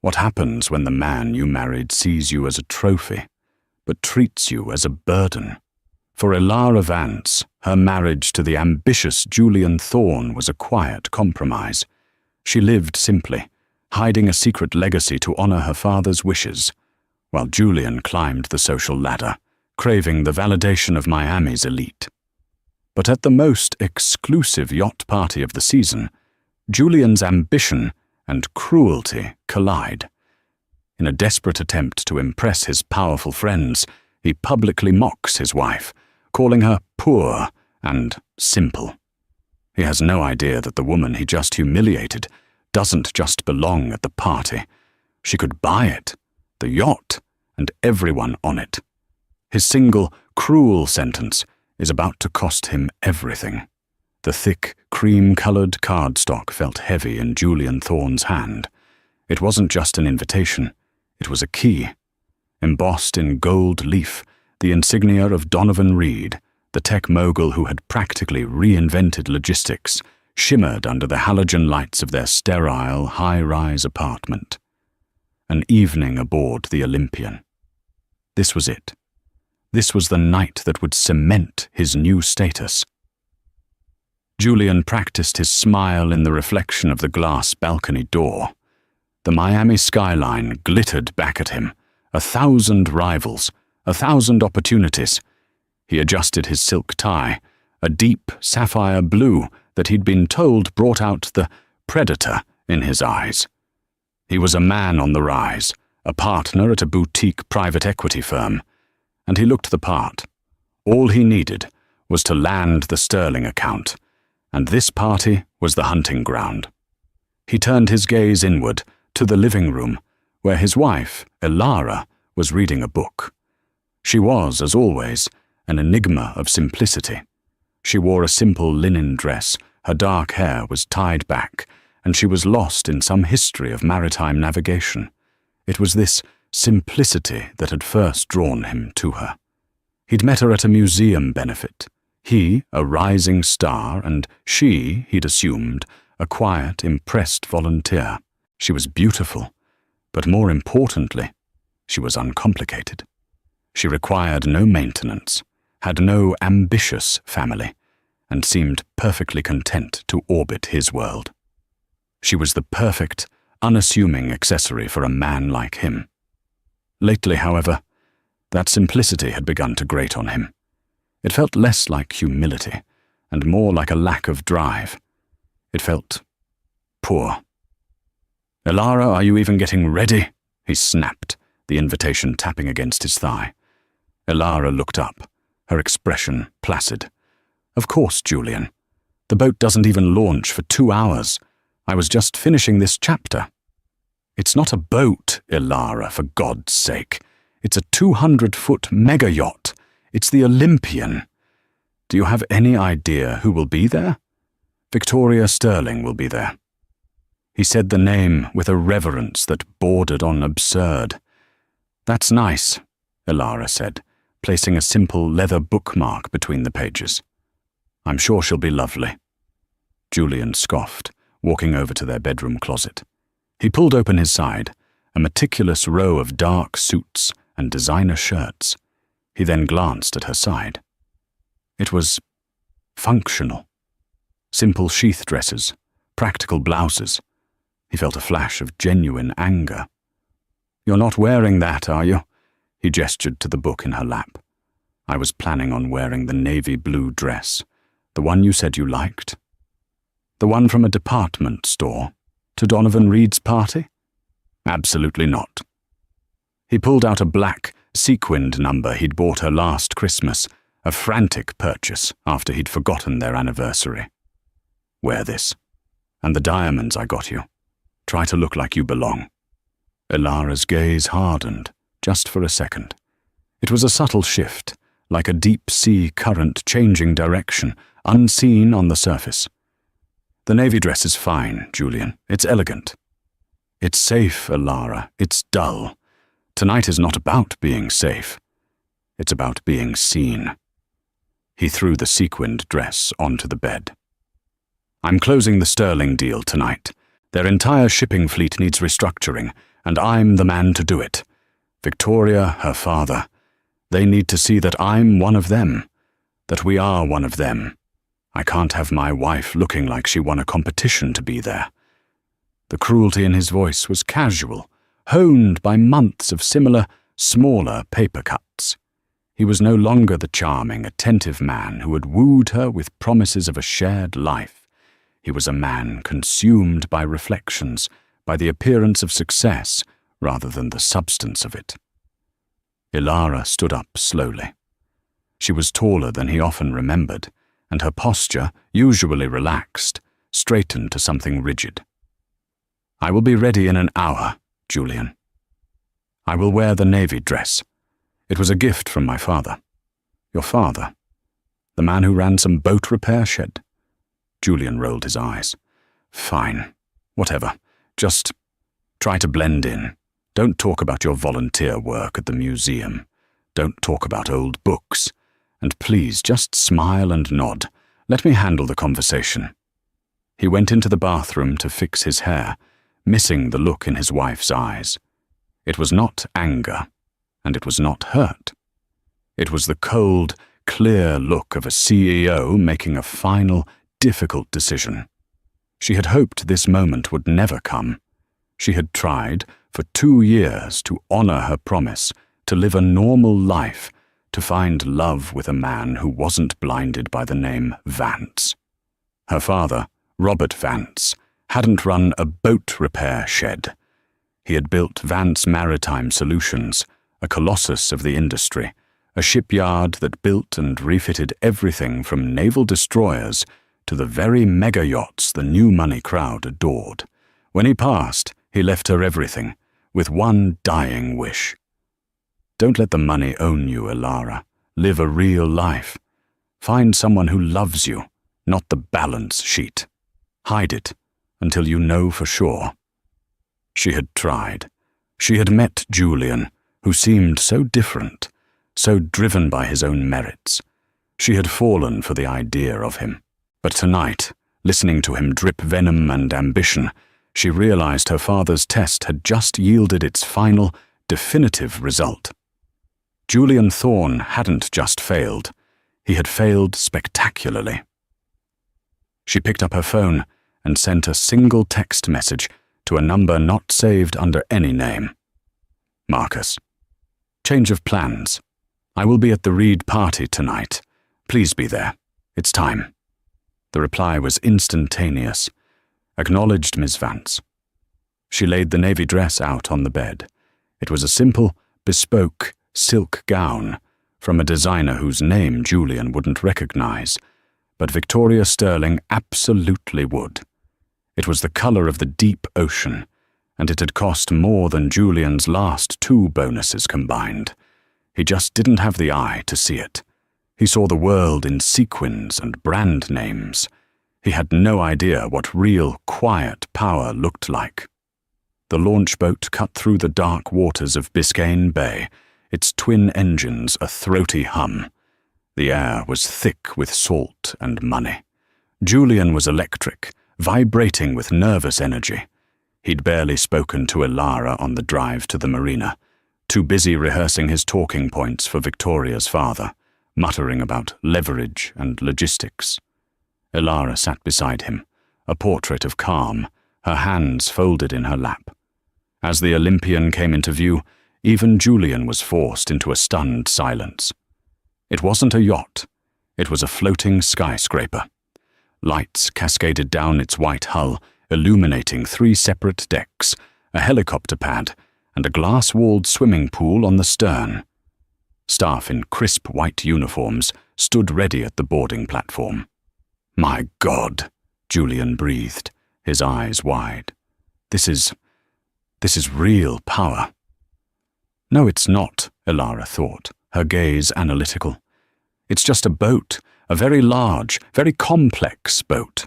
What happens when the man you married sees you as a trophy, but treats you as a burden? For Elara Vance, her marriage to the ambitious Julian Thorne was a quiet compromise. She lived simply, hiding a secret legacy to honor her father's wishes, while Julian climbed the social ladder, craving the validation of Miami's elite. But at the most exclusive yacht party of the season, Julian's ambition and cruelty collide. In a desperate attempt to impress his powerful friends, he publicly mocks his wife, calling her poor and simple. He has no idea that the woman he just humiliated doesn't just belong at the party. She could buy it, the yacht, and everyone on it. His single, cruel sentence is about to cost him everything. The thick, cream-colored cardstock felt heavy in Julian Thorne's hand. It wasn't just an invitation, it was a key. Embossed in gold leaf, the insignia of Donovan Reed, the tech mogul who had practically reinvented logistics, shimmered under the halogen lights of their sterile, high-rise apartment. An evening aboard the Olympian. This was it. This was the night that would cement his new status. Julian practiced his smile in the reflection of the glass balcony door. The Miami skyline glittered back at him, 1,000 rivals, 1,000 opportunities. He adjusted his silk tie, a deep sapphire blue that he'd been told brought out the predator in his eyes. He was a man on the rise, a partner at a boutique private equity firm, and he looked the part. All he needed was to land the Sterling account, and this party was the hunting ground. He turned his gaze inward to the living room, where his wife, Elara, was reading a book. She was, as always, an enigma of simplicity. She wore a simple linen dress, her dark hair was tied back, and she was lost in some history of maritime navigation. It was this simplicity that had first drawn him to her. He'd met her at a museum benefit. He, a rising star, and she, he'd assumed, a quiet, impressed volunteer. She was beautiful, but more importantly, she was uncomplicated. She required no maintenance, had no ambitious family, and seemed perfectly content to orbit his world. She was the perfect, unassuming accessory for a man like him. Lately, however, that simplicity had begun to grate on him. It felt less like humility, and more like a lack of drive. It felt poor. "Elara, are you even getting ready?" he snapped, the invitation tapping against his thigh. Elara looked up, her expression placid. "Of course, Julian. The boat doesn't even launch for 2 hours. I was just finishing this chapter." "It's not a boat, Elara, for God's sake. It's a 200-foot mega yacht. It's the Olympian. Do you have any idea who will be there? Victoria Sterling will be there." He said the name with a reverence that bordered on absurd. "That's nice," Elara said, placing a simple leather bookmark between the pages. "I'm sure she'll be lovely." Julian scoffed, walking over to their bedroom closet. He pulled open his side, a meticulous row of dark suits and designer shirts. He then glanced at her side. It was functional. Simple sheath dresses, practical blouses. He felt a flash of genuine anger. "You're not wearing that, are you?" He gestured to the book in her lap. "I was planning on wearing the navy blue dress, the one you said you liked. The one from a department store, to Donovan Reed's party?" "Absolutely not." He pulled out a black, sequined number he'd bought her last Christmas, a frantic purchase after he'd forgotten their anniversary. "Wear this. And the diamonds I got you. Try to look like you belong." Elara's gaze hardened, just for a second. It was a subtle shift, like a deep-sea current changing direction, unseen on the surface. "The navy dress is fine, Julian. It's elegant." "It's safe, Elara. It's dull. Tonight is not about being safe. It's about being seen." He threw the sequined dress onto the bed. "I'm closing the Sterling deal tonight. Their entire shipping fleet needs restructuring, and I'm the man to do it. Victoria, her father, they need to see that I'm one of them, that we are one of them. I can't have my wife looking like she won a competition to be there." The cruelty in his voice was casual, honed by months of similar, smaller paper cuts. He was no longer the charming, attentive man who had wooed her with promises of a shared life. He was a man consumed by reflections, by the appearance of success rather than the substance of it. Ilara stood up slowly. She was taller than he often remembered, and her posture, usually relaxed, straightened to something rigid. "I will be ready in an hour, Julian. I will wear the navy dress. It was a gift from my father." "Your father? The man who ran some boat repair shed?" Julian rolled his eyes. "Fine. Whatever. Just try to blend in. Don't talk about your volunteer work at the museum. Don't talk about old books. And please, just smile and nod. Let me handle the conversation." He went into the bathroom to fix his hair, missing the look in his wife's eyes. It was not anger, and it was not hurt. It was the cold, clear look of a CEO making a final, difficult decision. She had hoped this moment would never come. She had tried, for 2 years, to honor her promise, to live a normal life, to find love with a man who wasn't blinded by the name Vance. Her father, Robert Vance, hadn't run a boat repair shed. He had built Vance Maritime Solutions, a colossus of the industry, a shipyard that built and refitted everything from naval destroyers to the very mega yachts the new money crowd adored. When he passed, he left her everything, with one dying wish. Don't let the money own you, Ilara. Live a real life. Find someone who loves you, not the balance sheet. Hide it until you know for sure. She had tried. She had met Julian, who seemed so different, so driven by his own merits. She had fallen for the idea of him. But tonight, listening to him drip venom and ambition, she realized her father's test had just yielded its final, definitive result. Julian Thorne hadn't just failed. He had failed spectacularly. She picked up her phone and sent a single text message to a number not saved under any name. "Marcus. Change of plans. I will be at the Reed party tonight. Please be there. It's time." The reply was instantaneous. "Acknowledged, Miss Vance." She laid the navy dress out on the bed. It was a simple, bespoke silk gown from a designer whose name Julian wouldn't recognize, but Victoria Sterling absolutely would. It was the color of the deep ocean, and it had cost more than Julian's last 2 bonuses combined. He just didn't have the eye to see it. He saw the world in sequins and brand names. He had no idea what real, quiet power looked like. The launch boat cut through the dark waters of Biscayne Bay, its twin engines a throaty hum. The air was thick with salt and money. Julian was electric, vibrating with nervous energy. He'd barely spoken to Ilara on the drive to the marina, too busy rehearsing his talking points for Victoria's father, muttering about leverage and logistics. Ilara sat beside him, a portrait of calm, her hands folded in her lap. As the Olympian came into view, even Julian was forced into a stunned silence. It wasn't a yacht. It was a floating skyscraper. Lights cascaded down its white hull, illuminating 3 separate decks, a helicopter pad, and a glass-walled swimming pool on the stern. Staff in crisp white uniforms stood ready at the boarding platform. "My God," Julian breathed, his eyes wide. This is real power." "No, it's not," Ilara thought, her gaze analytical. "It's just a boat, a very large, very complex boat.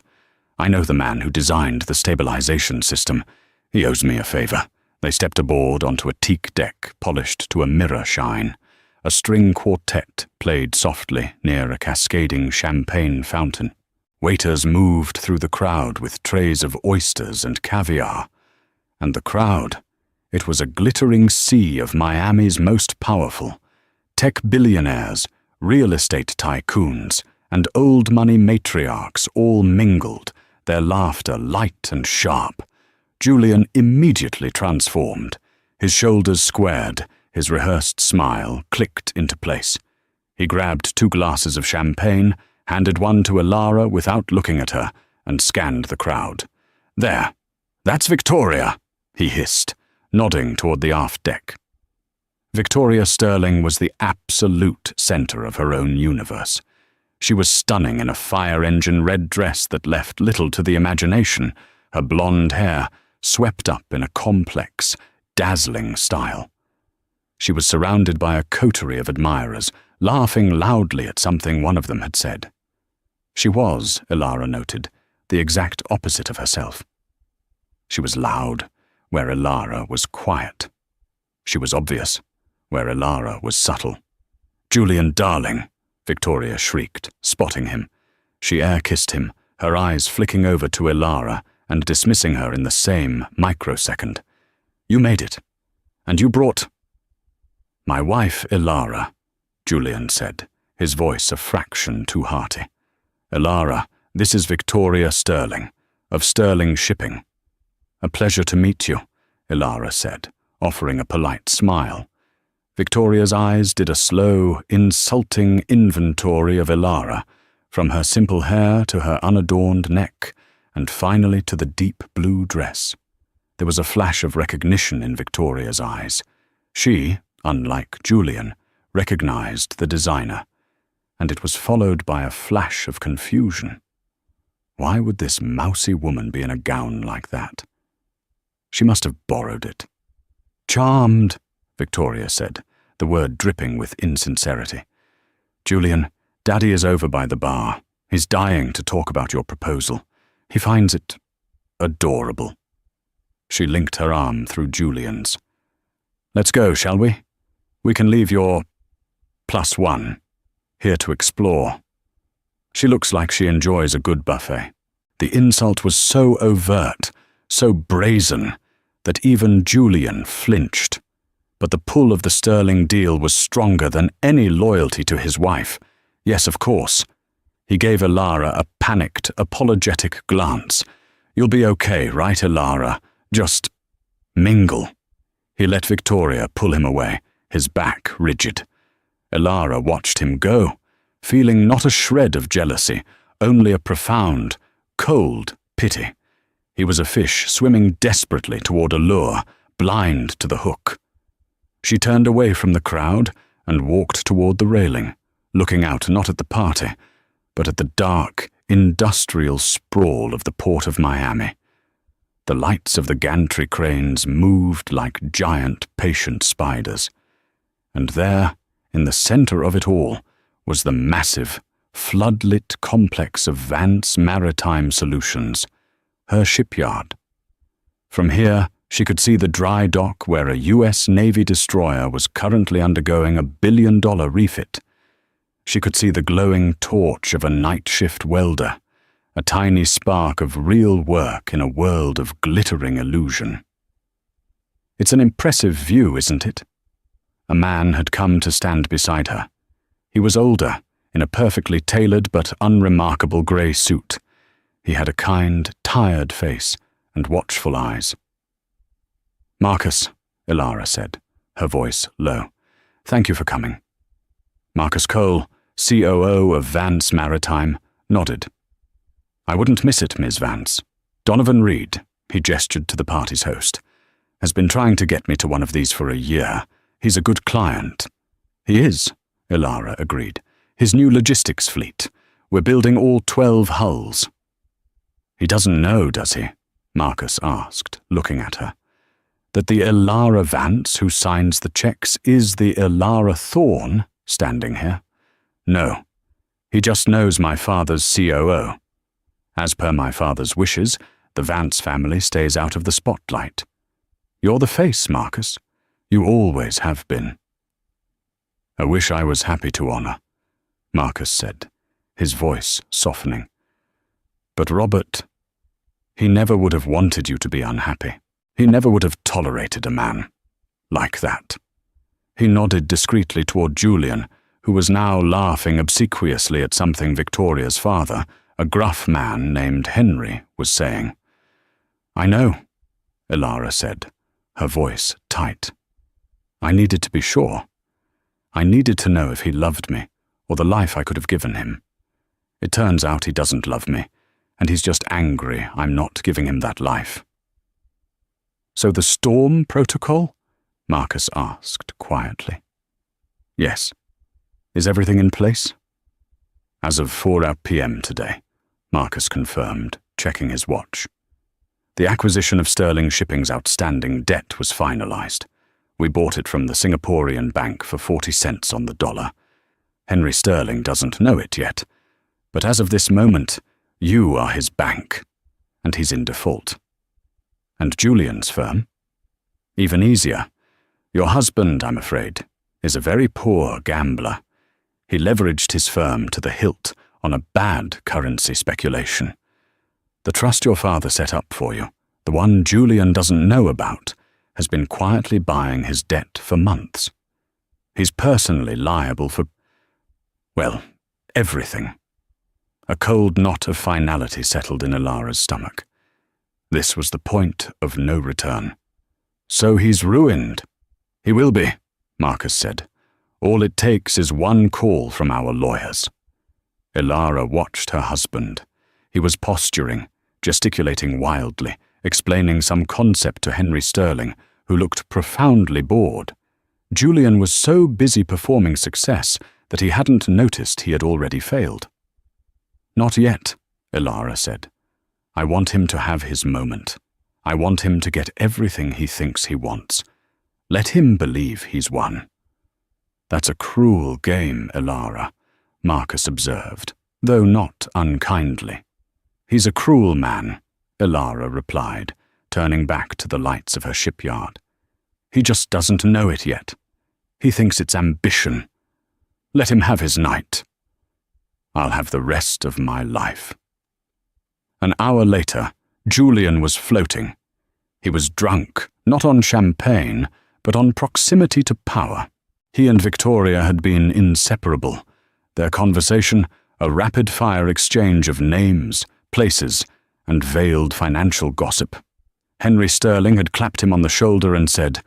I know the man who designed the stabilization system. He owes me a favor." They stepped aboard onto a teak deck polished to a mirror shine. A string quartet played softly near a cascading champagne fountain. Waiters moved through the crowd with trays of oysters and caviar. And the crowd, It was a glittering sea of Miami's most powerful. Tech billionaires, real estate tycoons, and old money matriarchs all mingled, their laughter light and sharp. Julian immediately transformed. His shoulders squared, his rehearsed smile clicked into place. He grabbed 2 glasses of champagne, handed one to Elara without looking at her, and scanned the crowd. "There, that's Victoria," he hissed, nodding toward the aft deck. Victoria Sterling was the absolute center of her own universe. She was stunning in a fire-engine red dress that left little to the imagination, her blonde hair swept up in a complex, dazzling style. She was surrounded by a coterie of admirers, laughing loudly at something one of them had said. She was, Elara noted, the exact opposite of herself. She was loud, where Elara was quiet. She was obvious, where Elara was subtle. "Julian, darling," Victoria shrieked, spotting him. She air-kissed him, her eyes flicking over to Elara and dismissing her in the same microsecond. "You made it. And you brought—" "My wife, Elara," Julian said, his voice a fraction too hearty. "Elara, this is Victoria Sterling, of Sterling Shipping." "A pleasure to meet you," Elara said, offering a polite smile. Victoria's eyes did a slow, insulting inventory of Elara, from her simple hair to her unadorned neck, and finally to the deep blue dress. There was a flash of recognition in Victoria's eyes. She, unlike Julian, recognized the designer, and it was followed by a flash of confusion. Why would this mousy woman be in a gown like that? She must have borrowed it. "Charmed," Victoria said, the word dripping with insincerity. "Julian, Daddy is over by the bar. He's dying to talk about your proposal. He finds it adorable." She linked her arm through Julian's. "Let's go, shall we? We can leave your +1 here to explore." She looks like she enjoys a good buffet. The insult was so overt, so brazen, that even Julian flinched. But the pull of the Sterling deal was stronger than any loyalty to his wife. Yes, of course. He gave Elara a panicked, apologetic glance. "You'll be okay, right, Elara? Just mingle." He let Victoria pull him away, his back rigid. Elara watched him go, feeling not a shred of jealousy, only a profound, cold pity. He was a fish swimming desperately toward a lure, blind to the hook. She turned away from the crowd and walked toward the railing, looking out not at the party, but at the dark, industrial sprawl of the port of Miami. The lights of the gantry cranes moved like giant, patient spiders. And there, in the center of it all, was the massive, floodlit complex of Vance Maritime Solutions, her shipyard. From here, she could see the dry dock where a U.S. Navy destroyer was currently undergoing a billion-dollar refit. She could see the glowing torch of a night shift welder, a tiny spark of real work in a world of glittering illusion. It's an impressive view, isn't it? A man had come to stand beside her. He was older, in a perfectly tailored but unremarkable grey suit. He had a kind, tired face and watchful eyes. "Marcus," Elara said, her voice low. "Thank you for coming." Marcus Cole, COO of Vance Maritime, nodded. "I wouldn't miss it, Ms. Vance. Donovan Reed," he gestured to the party's host, "has been trying to get me to one of these for a year. He's a good client." "He is," Elara agreed. "His new logistics fleet. We're building all 12 hulls." "He doesn't know, does he?" Marcus asked, looking at her. "That the Elara Vance who signs the checks is the Elara Thorne standing here? No. He just knows my father's COO. As per my father's wishes, the Vance family stays out of the spotlight. You're the face, Marcus. You always have been." "I wish I was happy to honor," Marcus said, his voice softening. "But Robert, he never would have wanted you to be unhappy. He never would have tolerated a man like that. He nodded discreetly toward Julian, who was now laughing obsequiously at something Victoria's father, a gruff man named Henry, was saying. "I know," Elara said, her voice tight. "I needed to be sure. I needed to know if he loved me, or the life I could have given him. It turns out he doesn't love me, and he's just angry I'm not giving him that life." "So the storm protocol?" Marcus asked quietly. "Yes. Is everything in place?" "As of 4 p.m. today," Marcus confirmed, checking his watch. "The acquisition of Sterling Shipping's outstanding debt was finalized. We bought it from the Singaporean bank for 40 cents on the dollar. Henry Sterling doesn't know it yet, but as of this moment, you are his bank, and he's in default." "And Julian's firm?" "Even easier. Your husband, I'm afraid, is a very poor gambler. He leveraged his firm to the hilt on a bad currency speculation. The trust your father set up for you, the one Julian doesn't know about, has been quietly buying his debt for months. He's personally liable for, well, everything." A cold knot of finality settled in Elara's stomach. This was the point of no return. "So he's ruined." "He will be," Marcus said. "All it takes is one call from our lawyers." Elara watched her husband. He was posturing, gesticulating wildly, explaining some concept to Henry Sterling, who looked profoundly bored. Julian was so busy performing success that he hadn't noticed he had already failed. "Not yet," Elara said. "I want him to have his moment. I want him to get everything he thinks he wants. Let him believe he's won." "That's a cruel game, Elara," Marcus observed, though not unkindly. "He's a cruel man," Elara replied, turning back to the lights of her shipyard. "He just doesn't know it yet. He thinks it's ambition. Let him have his night. I'll have the rest of my life." An hour later, Julian was floating. He was drunk, not on champagne, but on proximity to power. He and Victoria had been inseparable. Their conversation, a rapid-fire exchange of names, places, and veiled financial gossip. Henry Sterling had clapped him on the shoulder and said,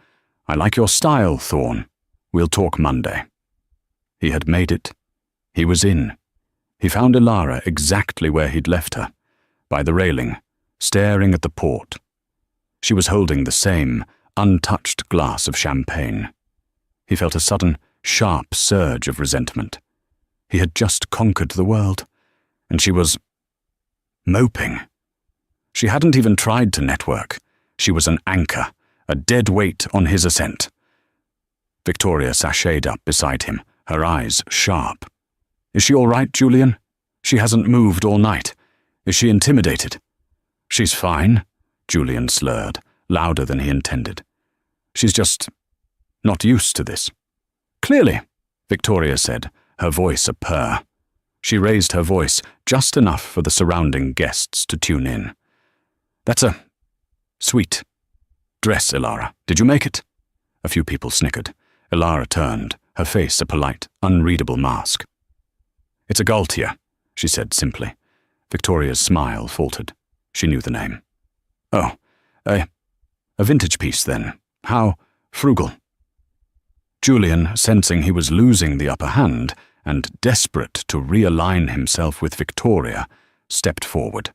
"I like your style, Thorne. We'll talk Monday." He had made it. He was in. He found Elara exactly where he'd left her, by the railing, staring at the port. She was holding the same, untouched glass of champagne. He felt a sudden, sharp surge of resentment. He had just conquered the world, and she was moping. She hadn't even tried to network. She was an anchor, a dead weight on his ascent. Victoria sashayed up beside him, her eyes sharp. "Is she all right, Julian? She hasn't moved all night. Is she intimidated?" "She's fine," Julian slurred, louder than he intended. "She's just not used to this." "Clearly," Victoria said, her voice a purr. She raised her voice just enough for the surrounding guests to tune in. "That's a sweet dress, Elara. Did you make it?" A few people snickered. Elara turned, her face a polite, unreadable mask. "It's a Gaultier," she said simply. Victoria's smile faltered. She knew the name. "Oh, a vintage piece, then. How frugal." Julian, sensing he was losing the upper hand and desperate to realign himself with Victoria, stepped forward.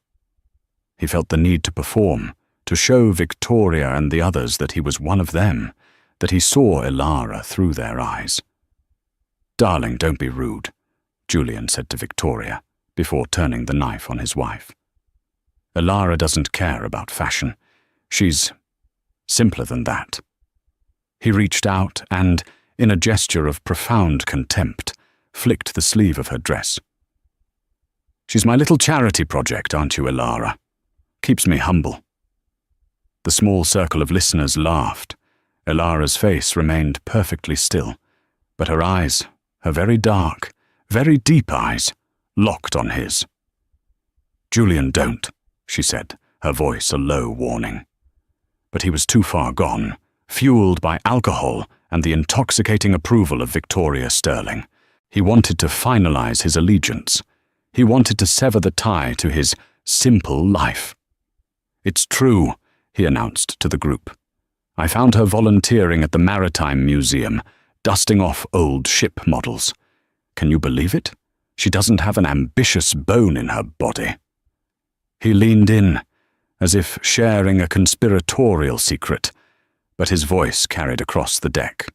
He felt the need to perform, to show Victoria and the others that he was one of them, that he saw Elara through their eyes. "Darling, don't be rude," Julian said to Victoria, before turning the knife on his wife. "Elara doesn't care about fashion. She's simpler than that." He reached out and, in a gesture of profound contempt, flicked the sleeve of her dress. "She's my little charity project, aren't you, Elara? Keeps me humble." The small circle of listeners laughed. Elara's face remained perfectly still, but her eyes, her very dark, very deep eyes, locked on his. "Julian, don't," she said, her voice a low warning. But he was too far gone, fueled by alcohol and the intoxicating approval of Victoria Sterling. He wanted to finalize his allegiance. He wanted to sever the tie to his simple life. "It's true," he announced to the group. "I found her volunteering at the Maritime Museum, dusting off old ship models. Can you believe it? She doesn't have an ambitious bone in her body." He leaned in, as if sharing a conspiratorial secret, but his voice carried across the deck.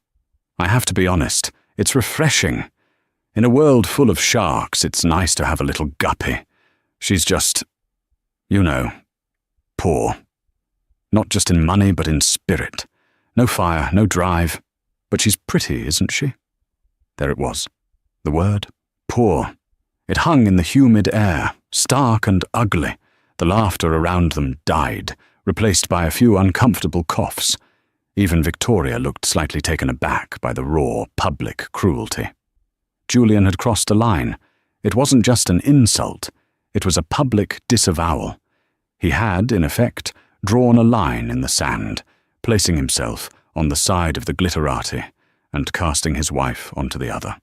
"I have to be honest, it's refreshing. In a world full of sharks, it's nice to have a little guppy. She's just, you know, poor. Not just in money, but in spirit. No fire, no drive. But she's pretty, isn't she?" There it was. The word, poor. It hung in the humid air, stark and ugly. The laughter around them died, replaced by a few uncomfortable coughs. Even Victoria looked slightly taken aback by the raw, public cruelty. Julian had crossed a line. It wasn't just an insult. It was a public disavowal. He had, in effect, drawn a line in the sand, placing himself on the side of the glitterati and casting his wife onto the other.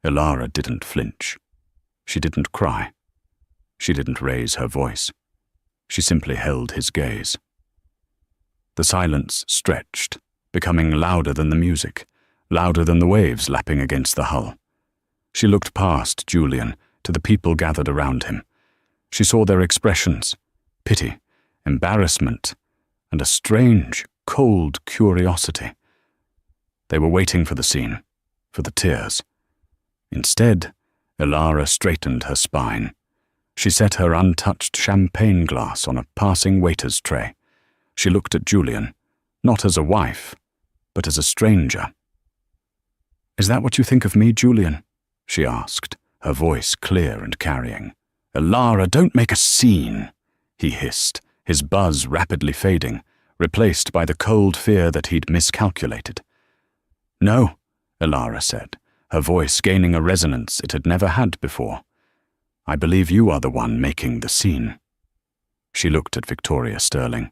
Elara didn't flinch. She didn't cry. She didn't raise her voice. She simply held his gaze. The silence stretched, becoming louder than the music, louder than the waves lapping against the hull. She looked past Julian to the people gathered around him. She saw their expressions: pity, embarrassment, and a strange, cold curiosity. They were waiting for the scene, for the tears. Instead, Elara straightened her spine. She set her untouched champagne glass on a passing waiter's tray. She looked at Julian, not as a wife, but as a stranger. "Is that what you think of me, Julian?" she asked, her voice clear and carrying. "Elara, don't make a scene," he hissed, his buzz rapidly fading, replaced by the cold fear that he'd miscalculated. "No," Elara said, her voice gaining a resonance it had never had before. "I believe you are the one making the scene." She looked at Victoria Sterling.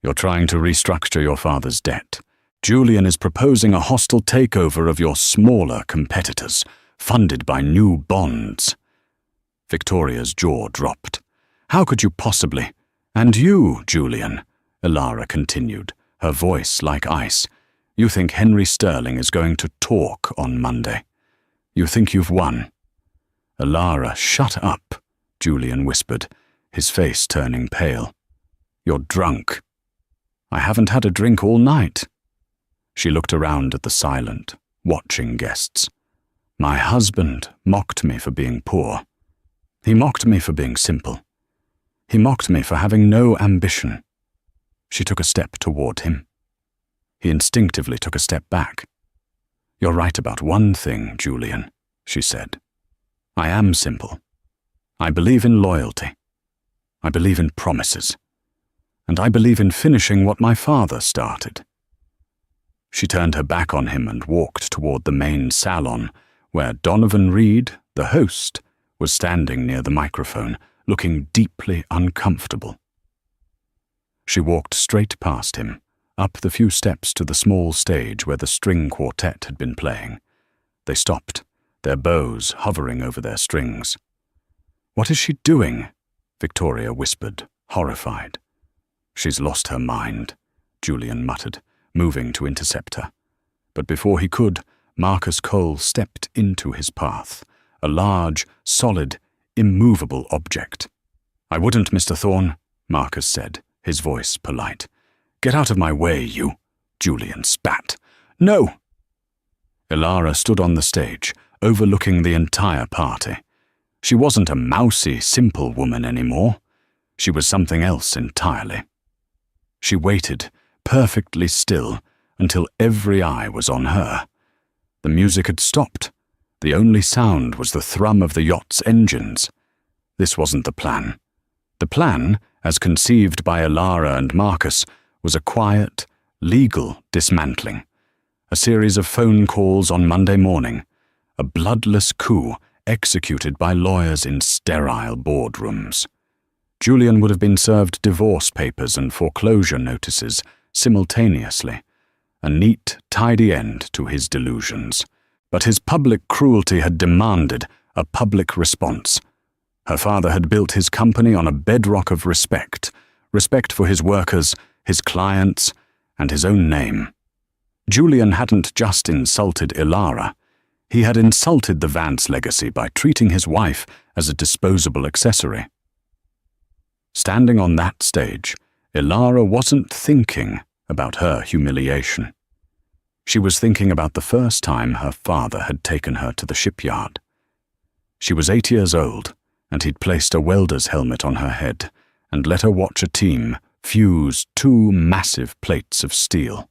"You're trying to restructure your father's debt. Julian is proposing a hostile takeover of your smaller competitors, funded by new bonds." Victoria's jaw dropped. "How could you possibly? And you, Julian," Elara continued, her voice like ice. "You think Henry Sterling is going to talk on Monday. You think you've won." "Elara, shut up," Julian whispered, his face turning pale. "You're drunk." "I haven't had a drink all night." She looked around at the silent, watching guests. "My husband mocked me for being poor. He mocked me for being simple. He mocked me for having no ambition." She took a step toward him. He instinctively took a step back. "You're right about one thing, Julian," she said. "I am simple. I believe in loyalty. I believe in promises. And I believe in finishing what my father started." She turned her back on him and walked toward the main salon, where Donovan Reed, the host, was standing near the microphone, looking deeply uncomfortable. She walked straight past him, up the few steps to the small stage where the string quartet had been playing. They stopped, their bows hovering over their strings. "What is she doing?" Victoria whispered, horrified. "She's lost her mind," Julian muttered, moving to intercept her. But before he could, Marcus Cole stepped into his path, a large, solid, immovable object. "I wouldn't, Mr. Thorne," Marcus said, his voice polite. "Get out of my way, you," Julian spat. "No!" Elara stood on the stage, overlooking the entire party. She wasn't a mousy, simple woman anymore. She was something else entirely. She waited, perfectly still, until every eye was on her. The music had stopped. The only sound was the thrum of the yacht's engines. This wasn't the plan. The plan, as conceived by Elara and Marcus, was a quiet, legal dismantling. A series of phone calls on Monday morning. A bloodless coup executed by lawyers in sterile boardrooms. Julian would have been served divorce papers and foreclosure notices simultaneously, a neat, tidy end to his delusions. But his public cruelty had demanded a public response. Her father had built his company on a bedrock of respect for his workers, his clients, and his own name. Julian hadn't just insulted Ilara. He had insulted the Vance legacy by treating his wife as a disposable accessory. Standing on that stage, Ilara wasn't thinking about her humiliation. She was thinking about the first time her father had taken her to the shipyard. She was 8 years old, and he'd placed a welder's helmet on her head and let her watch a team fuse 2 massive plates of steel.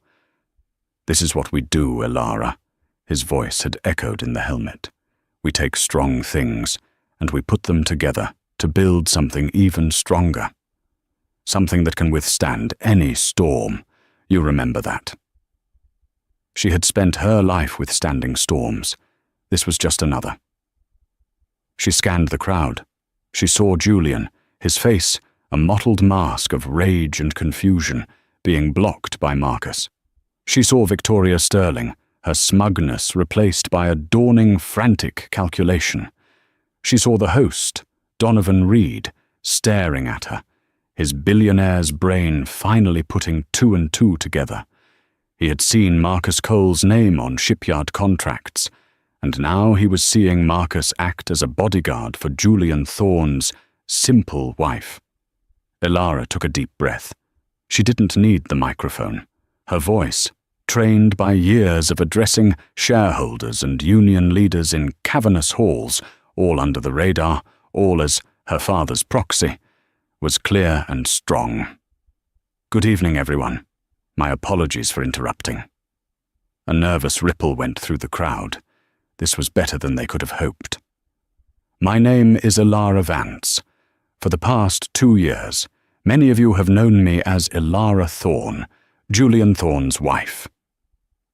"This is what we do, Ilara," his voice had echoed in the helmet. "We take strong things, and we put them together to build something even stronger. Something that can withstand any storm. You remember that." She had spent her life withstanding storms. This was just another. She scanned the crowd. She saw Julian, his face a mottled mask of rage and confusion, being blocked by Marcus. She saw Victoria Sterling, her smugness replaced by a dawning frantic calculation. She saw the host, Donovan Reed, staring at her, his billionaire's brain finally putting 2 and 2 together. He had seen Marcus Cole's name on shipyard contracts, and now he was seeing Marcus act as a bodyguard for Julian Thorne's simple wife. Ilara took a deep breath. She didn't need the microphone. Her voice, trained by years of addressing shareholders and union leaders in cavernous halls, all under the radar, all as her father's proxy, was clear and strong. "Good evening, everyone. My apologies for interrupting." A nervous ripple went through the crowd. This was better than they could have hoped. "My name is Ilara Vance. For the past 2 years, many of you have known me as Ilara Thorne, Julian Thorne's wife."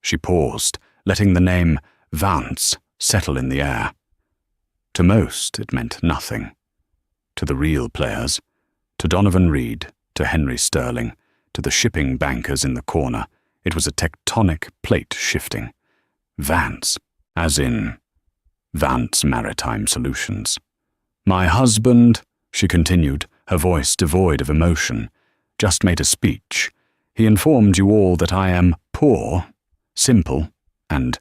She paused, letting the name Vance settle in the air. To most, it meant nothing. To the real players, to Donovan Reed, to Henry Sterling, to the shipping bankers in the corner, it was a tectonic plate shifting. Vance, as in Vance Maritime Solutions. "My husband," she continued, her voice devoid of emotion, "just made a speech. He informed you all that I am poor, simple, and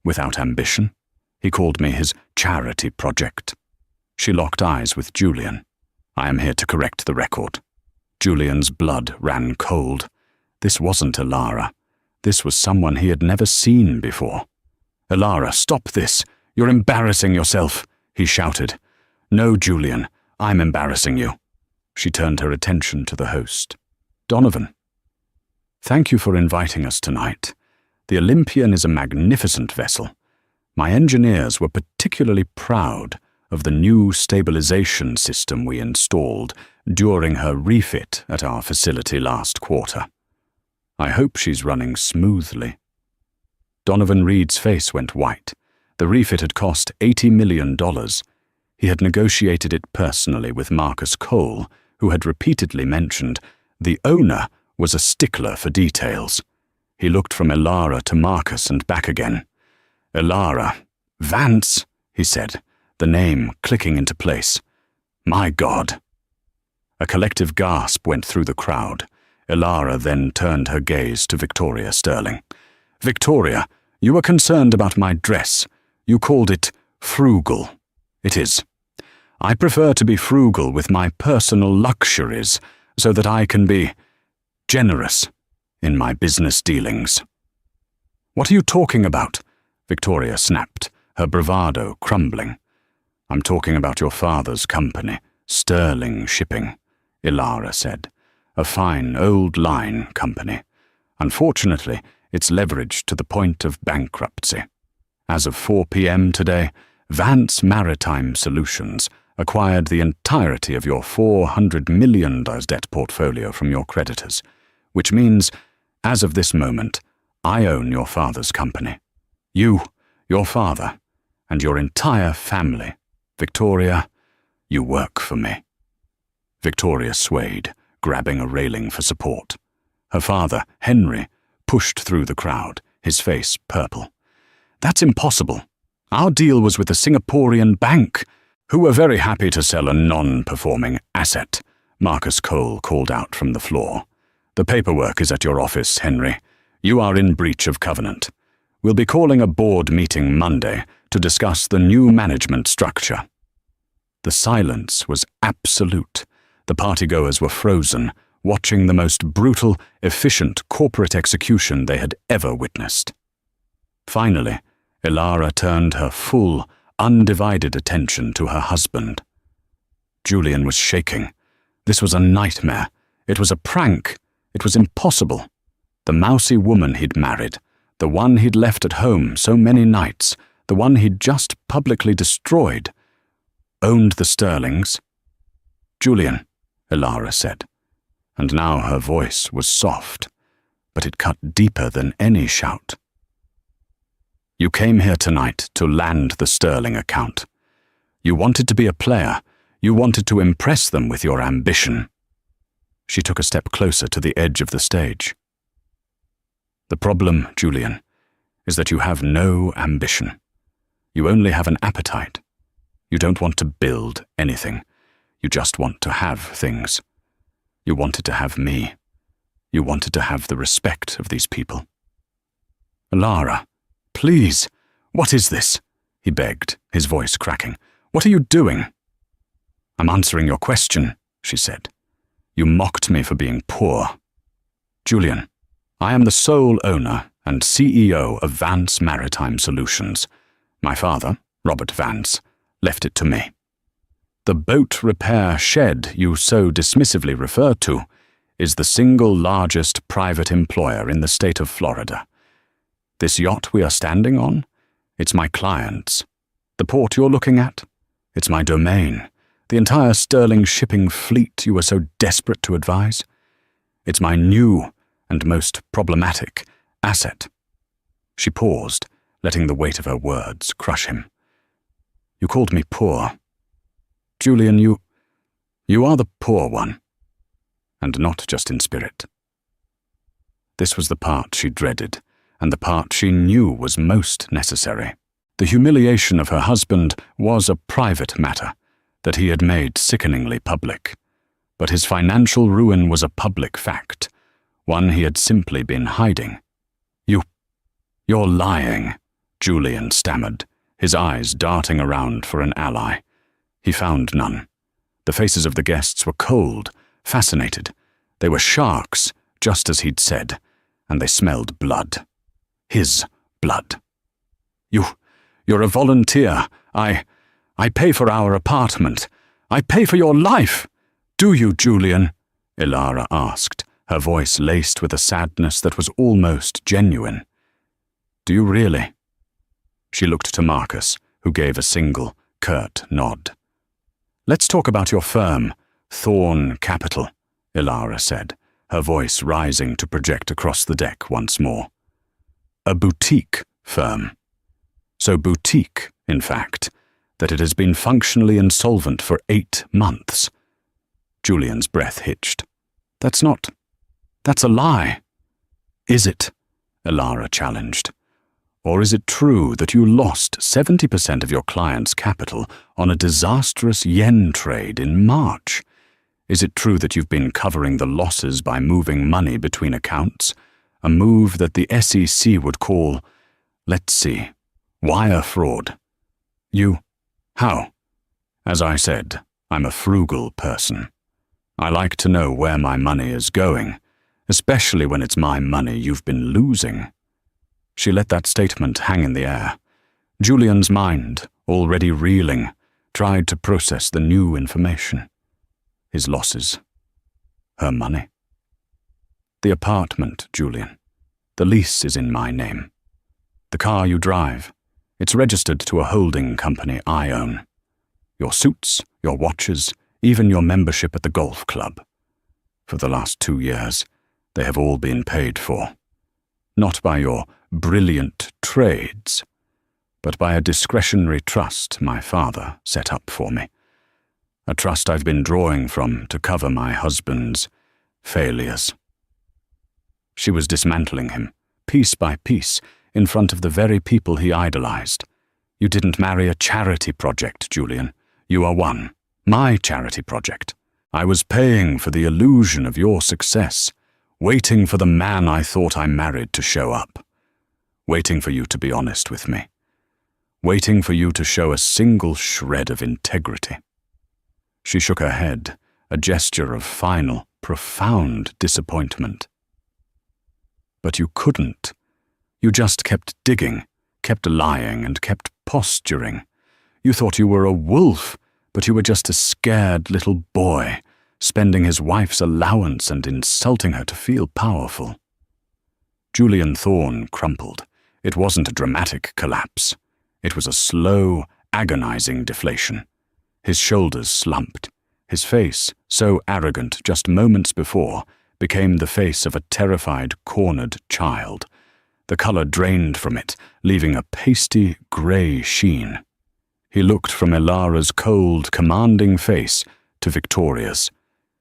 without ambition. He called me his charity project." She locked eyes with Julian. "I am here to correct the record." Julian's blood ran cold. This wasn't Ilara. This was someone he had never seen before. "Ilara, stop this! You're embarrassing yourself!" he shouted. "No, Julian, I'm embarrassing you." She turned her attention to the host. "Donovan, thank you for inviting us tonight. The Olympian is a magnificent vessel. My engineers were particularly proud of the new stabilization system we installed during her refit at our facility last quarter. I hope she's running smoothly." Donovan Reed's face went white. The refit had cost $80 million. He had negotiated it personally with Marcus Cole, who had repeatedly mentioned the owner was a stickler for details. He looked from Ilara to Marcus and back again. "Ilara, Vance," he said, the name clicking into place. "My God." A collective gasp went through the crowd. Ilara then turned her gaze to Victoria Sterling. "Victoria, you were concerned about my dress. You called it frugal. It is. I prefer to be frugal with my personal luxuries so that I can be generous in my business dealings." "What are you talking about?" Victoria snapped, her bravado crumbling. "I'm talking about your father's company, Sterling Shipping," Ilara said. "A fine old line company. Unfortunately, it's leveraged to the point of bankruptcy. As of 4 p.m. today, Vance Maritime Solutions acquired the entirety of your $400 million debt portfolio from your creditors, which means, as of this moment, I own your father's company. You, your father, and your entire family. Victoria, you work for me." Victoria swayed, grabbing a railing for support. Her father, Henry, pushed through the crowd, his face purple. "That's impossible. Our deal was with the Singaporean bank, who were very happy to sell a non-performing asset," Marcus Cole called out from the floor. "The paperwork is at your office, Henry. You are in breach of covenant. We'll be calling a board meeting Monday to discuss the new management structure." The silence was absolute. The partygoers were frozen, watching the most brutal, efficient corporate execution they had ever witnessed. Finally, Elara turned her full, undivided attention to her husband. Julian was shaking. This was a nightmare. It was a prank. It was impossible. The mousy woman he'd married, the one he'd left at home so many nights, the one he'd just publicly destroyed, owned the Sterlings. "Julian," Elara said, and now her voice was soft, but it cut deeper than any shout. "You came here tonight to land the Sterling account. You wanted to be a player. You wanted to impress them with your ambition." She took a step closer to the edge of the stage. "The problem, Julian, is that you have no ambition. You only have an appetite. You don't want to build anything. You just want to have things. You wanted to have me. You wanted to have the respect of these people." "Elara, please, what is this?" he begged, his voice cracking. "What are you doing?" "I'm answering your question," she said. "You mocked me for being poor. Julian, I am the sole owner and CEO of Vance Maritime Solutions. My father, Robert Vance, left it to me. The boat repair shed you so dismissively refer to is the single largest private employer in the state of Florida. This yacht we are standing on, it's my client's. The port you're looking at, it's my domain. The entire Sterling shipping fleet you were so desperate to advise, it's my new and most problematic asset." She paused, letting the weight of her words crush him. "You called me poor. Julian, you are the poor one, and not just in spirit." This was the part she dreaded, and the part she knew was most necessary. The humiliation of her husband was a private matter that he had made sickeningly public, but his financial ruin was a public fact, one he had simply been hiding. You're lying," Julian stammered, his eyes darting around for an ally. He found none. The faces of the guests were cold, fascinated. They were sharks, just as he'd said, and they smelled blood. His blood. You're a volunteer. I pay for our apartment. I pay for your life. Do you, Julian?" Elara asked, her voice laced with a sadness that was almost genuine. "Do you really?" She looked to Marcus, who gave a single, curt nod. "Let's talk about your firm, Thorn Capital," Elara said, her voice rising to project across the deck once more. "A boutique firm. So boutique, in fact, that it has been functionally insolvent for 8 months. Julian's breath hitched. That's a lie." "Is it?" Elara challenged. "Or is it true that you lost 70% of your client's capital on a disastrous yen trade in March? Is it true that you've been covering the losses by moving money between accounts, a move that the SEC would call, let's see, wire fraud? How? As I said, I'm a frugal person. I like to know where my money is going, especially when it's my money you've been losing." She let that statement hang in the air. Julian's mind, already reeling, tried to process the new information. His losses. Her money. "The apartment, Julian. The lease is in my name. The car you drive, it's registered to a holding company I own. Your suits, your watches, even your membership at the golf club. For the last 2 years, they have all been paid for. Not by your brilliant trades, but by a discretionary trust my father set up for me. a trust I've been drawing from to cover my husband's failures. She was dismantling him, piece by piece, in front of the very people he idolized. You didn't marry a charity project, Julian. You are one. My charity project. I was paying for the illusion of your success, waiting for the man I thought I married to show up, waiting for you to be honest with me, waiting for you to show a single shred of integrity. She shook her head, a gesture of final, profound disappointment. But you couldn't. You just kept digging, kept lying, and kept posturing. You thought you were a wolf, but you were just a scared little boy, spending his wife's allowance and insulting her to feel powerful. Julian Thorne crumpled. It wasn't a dramatic collapse. It was a slow, agonizing deflation. His shoulders slumped. His face, so arrogant just moments before, became the face of a terrified, cornered child. The color drained from it, leaving a pasty, grey sheen. He looked from Elara's cold, commanding face to Victoria's,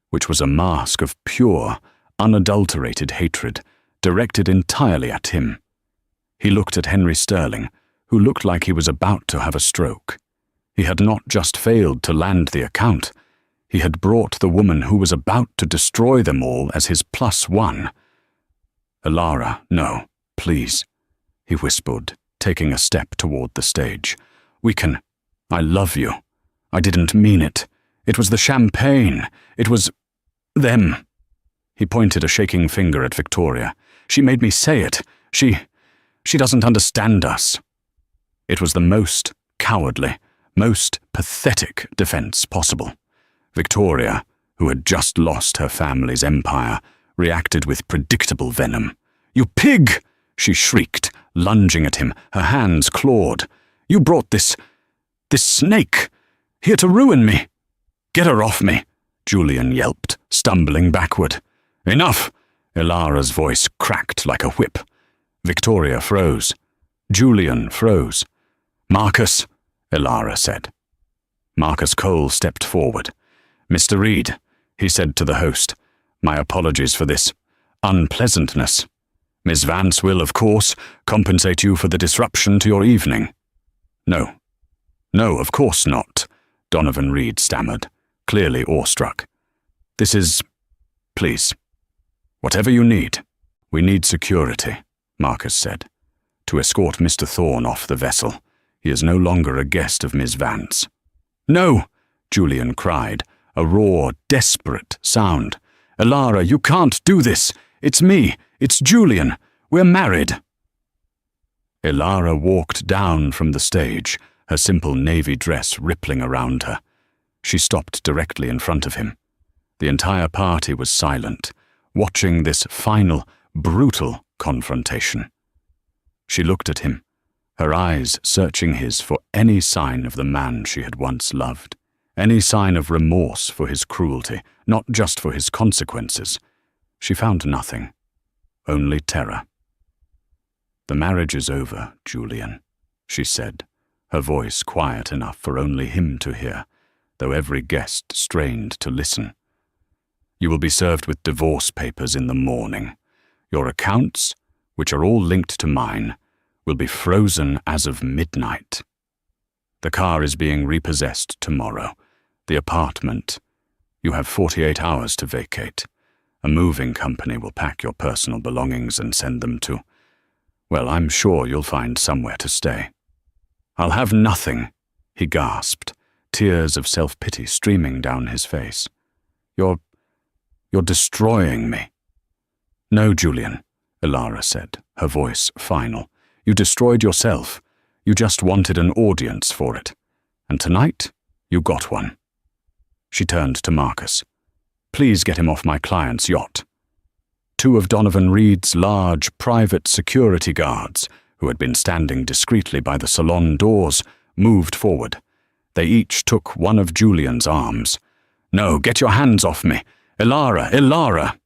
which was a mask of pure, unadulterated hatred, directed entirely at him. He looked at Henry Sterling, who looked like he was about to have a stroke. He had not just failed to land the account, he had brought the woman who was about to destroy them all as his +1. Elara, no, please, he whispered, taking a step toward the stage. I love you. I didn't mean it. It was the champagne. It was them. He pointed a shaking finger at Victoria. She made me say it. She doesn't understand us. It was the most cowardly, most pathetic defense possible. Victoria, who had just lost her family's empire, reacted with predictable venom. "You pig!" she shrieked, lunging at him, her hands clawed. "You brought this snake here to ruin me." "Get her off me," Julian yelped, stumbling backward. "Enough!" Elara's voice cracked like a whip. Victoria froze. Julian froze. "Marcus," Elara said. Marcus Cole stepped forward. "Mr. Reed," he said to the host, "my apologies for this unpleasantness. Miss Vance will, of course, compensate you for the disruption to your evening." No, of course not," Donovan Reed stammered, clearly awestruck. "This is... please. Whatever you need." "We need security," Marcus said, "to escort Mr. Thorne off the vessel. He is no longer a guest of Miss Vance." "No!" Julian cried, a raw, desperate sound. "Elara, you can't do this! It's me! It's Julian! We're married!" Elara walked down from the stage, her simple navy dress rippling around her. She stopped directly in front of him. The entire party was silent, watching this final, brutal confrontation. She looked at him, her eyes searching his for any sign of the man she had once loved, any sign of remorse for his cruelty, not just for his consequences. She found nothing, only terror. "The marriage is over, Julian," she said, her voice quiet enough for only him to hear, though every guest strained to listen. "You will be served with divorce papers in the morning. Your accounts, which are all linked to mine, will be frozen as of midnight. The car is being repossessed tomorrow. The apartment, you have 48 hours to vacate. A moving company will pack your personal belongings and send them to... well, I'm sure you'll find somewhere to stay." "I'll have nothing," he gasped, tears of self-pity streaming down his face. You're destroying me." "No, Julian," Elara said, her voice final. "You destroyed yourself. You just wanted an audience for it. And tonight, you got one." She turned to Marcus. "Please get him off my client's yacht." Two of Donovan Reed's large, private security guards, who had been standing discreetly by the salon doors, moved forward. They each took one of Julian's arms. "No, get your hands off me! Elara, Elara!"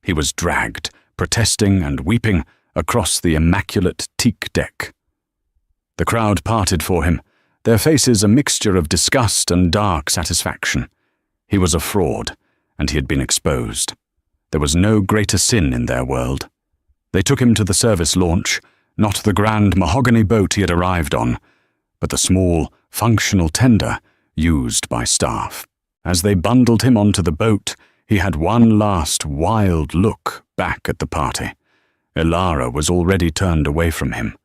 He was dragged, protesting and weeping, across the immaculate teak deck. The crowd parted for him, their faces a mixture of disgust and dark satisfaction. He was a fraud, and he had been exposed. There was no greater sin in their world. They took him to the service launch, not the grand mahogany boat he had arrived on, but the small, functional tender used by staff. As they bundled him onto the boat, he had one last wild look back at the party. Elara was already turned away from him.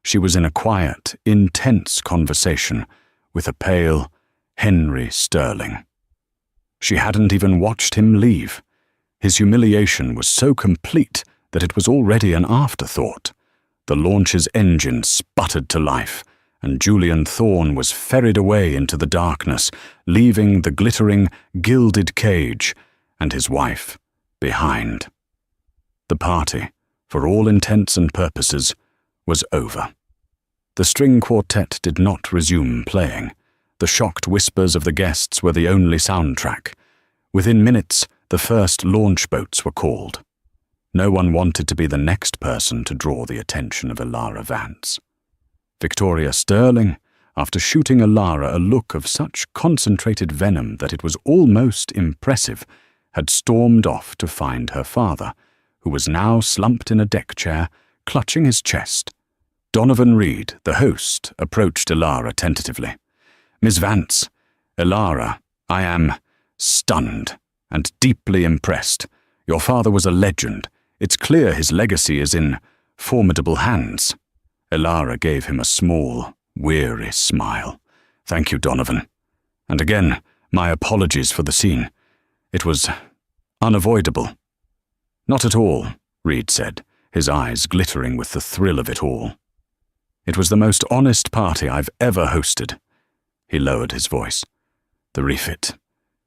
She was in a quiet, intense conversation with a pale Henry Sterling. She hadn't even watched him leave. His humiliation was so complete that it was already an afterthought. The launch's engine sputtered to life, and Julian Thorne was ferried away into the darkness, leaving the glittering, gilded cage and his wife behind. The party, for all intents and purposes, was over. The string quartet did not resume playing. The shocked whispers of the guests were the only soundtrack. Within minutes, the first launch boats were called. No one wanted to be the next person to draw the attention of Elara Vance. Victoria Sterling, after shooting Elara a look of such concentrated venom that it was almost impressive, had stormed off to find her father, who was now slumped in a deck chair, clutching his chest. Donovan Reed, the host, approached Elara tentatively. "Miss Vance, Elara, I am stunned and deeply impressed. Your father was a legend. It's clear his legacy is in formidable hands." Elara gave him a small, weary smile. "Thank you, Donovan. And again, my apologies for the scene. It was unavoidable." "Not at all," Reed said, his eyes glittering with the thrill of it all. "It was the most honest party I've ever hosted." He lowered his voice. "The refit.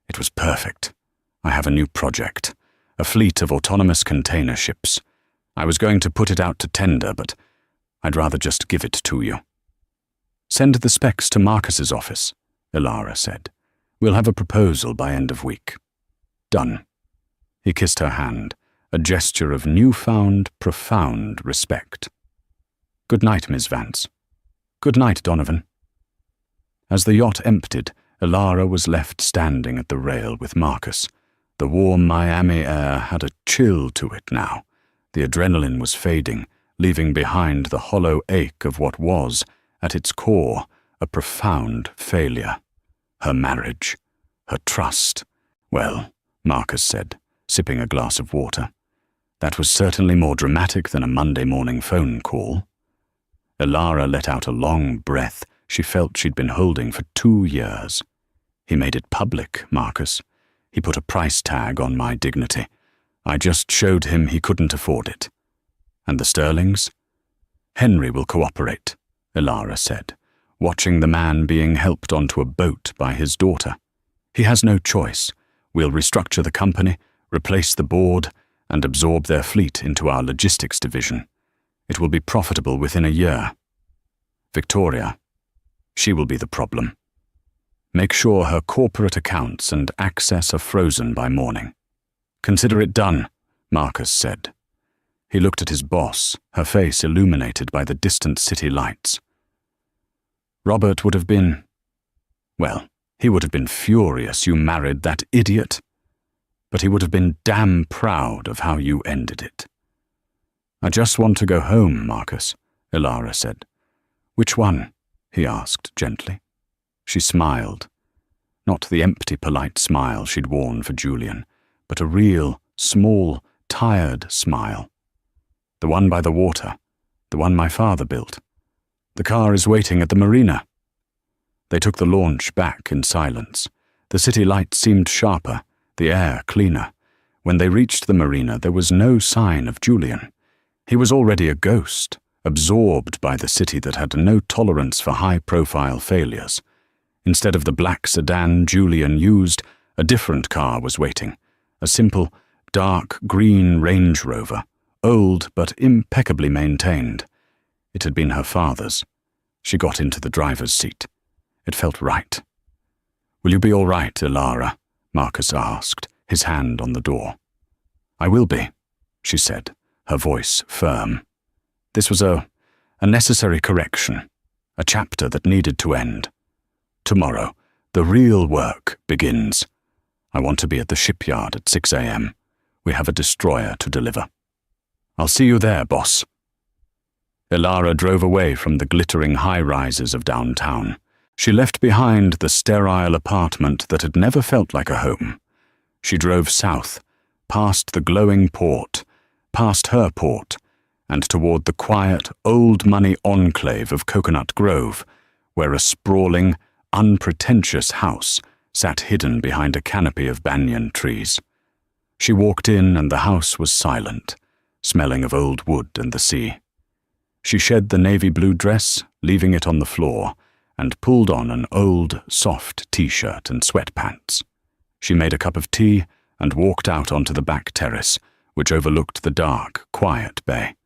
It was perfect. I have a new project, a fleet of autonomous container ships. I was going to put it out to tender, but I'd rather just give it to you." "Send the specs to Marcus's office," Elara said. "We'll have a proposal by end of week." "Done." He kissed her hand, a gesture of newfound, profound respect. "Good night, Miss Vance." "Good night, Donovan." As the yacht emptied, Elara was left standing at the rail with Marcus. The warm Miami air had a chill to it now. The adrenaline was fading, leaving behind the hollow ache of what was, at its core, a profound failure. Her marriage, her trust. "Well," Marcus said, sipping a glass of water, "that was certainly more dramatic than a Monday morning phone call." Elara let out a long breath she felt she'd been holding for 2 years. "He made it public, Marcus. He put a price tag on my dignity. I just showed him he couldn't afford it." "And the Sterlings?" "Henry will cooperate," Elara said, watching the man being helped onto a boat by his daughter. "He has no choice. We'll restructure the company, replace the board, and absorb their fleet into our logistics division. It will be profitable within a year. Victoria, she will be the problem. Make sure her corporate accounts and access are frozen by morning." "Consider it done," Marcus said. He looked at his boss, her face illuminated by the distant city lights. "Robert would have been... well, he would have been furious you married that idiot. But he would have been damn proud of how you ended it." "I just want to go home, Marcus," Elara said. "Which one?" he asked gently. She smiled. Not the empty, polite smile she'd worn for Julian, but a real, small, tired smile. "The one by the water, the one my father built. The car is waiting at the marina." They took the launch back in silence. The city lights seemed sharper, the air cleaner. When they reached the marina, there was no sign of Julian. He was already a ghost, absorbed by the city that had no tolerance for high-profile failures. Instead of the black sedan Julian used, a different car was waiting, a simple, dark green Range Rover, old but impeccably maintained. It had been her father's. She got into the driver's seat. It felt right. "Will you be all right, Elara?" Marcus asked, his hand on the door. "I will be," she said, her voice firm. "This was a necessary correction. a chapter that needed to end. Tomorrow, the real work begins. I want to be at the shipyard at 6 a.m. We have a destroyer to deliver. I'll see you there, boss. Ilara drove away from the glittering high-rises of downtown. She left behind the sterile apartment that had never felt like a home. She drove south, past the glowing port, past her port, and toward the quiet, old-money enclave of Coconut Grove, where a sprawling, unpretentious house sat hidden behind a canopy of banyan trees. She walked in and the house was silent, smelling of old wood and the sea. She shed the navy blue dress, leaving it on the floor, and pulled on an old, soft t-shirt and sweatpants. She made a cup of tea and walked out onto the back terrace, which overlooked the dark, quiet bay.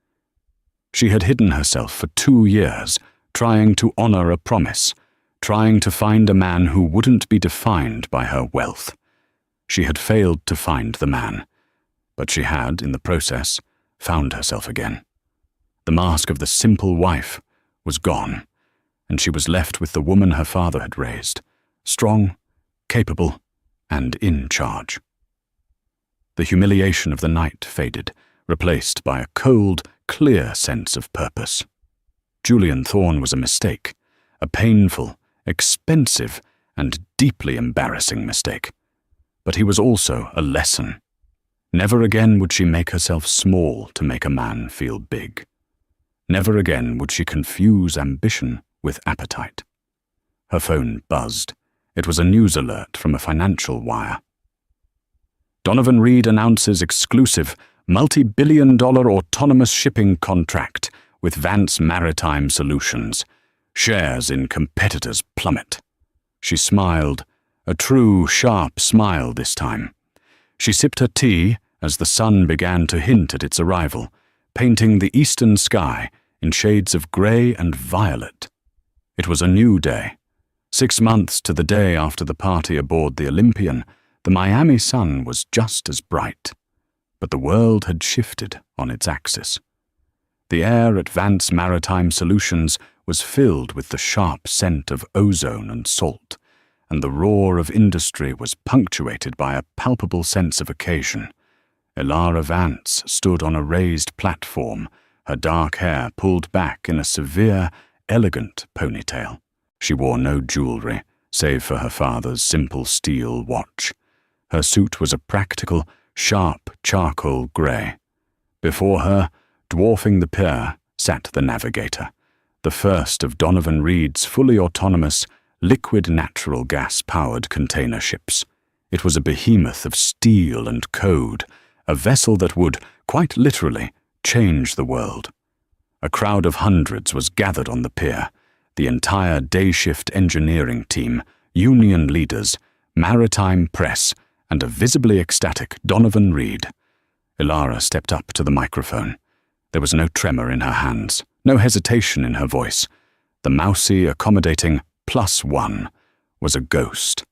She had hidden herself for 2 years, trying to honor a promise, trying to find a man who wouldn't be defined by her wealth. She had failed to find the man, but she had, in the process, found herself again. The mask of the simple wife was gone, and she was left with the woman her father had raised, strong, capable, and in charge. The humiliation of the night faded, replaced by a cold, clear sense of purpose. Julian Thorne was a mistake, a painful, expensive, and deeply embarrassing mistake. But he was also a lesson. Never again would she make herself small to make a man feel big. Never again would she confuse ambition with appetite. Her phone buzzed. It was a news alert from a financial wire. Donovan Reed announces exclusive, multi-billion-dollar autonomous shipping contract with Vance Maritime Solutions. Shares in competitors plummet. She smiled, a true, sharp smile this time. She sipped her tea as the sun began to hint at its arrival, painting the eastern sky in shades of grey and violet. It was a new day. 6 months to the day after the party aboard the Olympian, the Miami sun was just as bright. But the world had shifted on its axis. The air at Vance Maritime Solutions was filled with the sharp scent of ozone and salt, and the roar of industry was punctuated by a palpable sense of occasion. Ilara Vance stood on a raised platform, her dark hair pulled back in a severe, elegant ponytail. She wore no jewelry, save for her father's simple steel watch. Her suit was a practical, sharp charcoal grey. Before her, dwarfing the pier, sat the Navigator, the first of Donovan Reed's fully autonomous, liquid natural gas-powered container ships. It was a behemoth of steel and code, a vessel that would, quite literally, change the world. A crowd of hundreds was gathered on the pier, the entire day-shift engineering team, union leaders, maritime press, and a visibly ecstatic Donovan Reed. Ilara stepped up to the microphone. There was no tremor in her hands, no hesitation in her voice. The mousy, accommodating +1 was a ghost,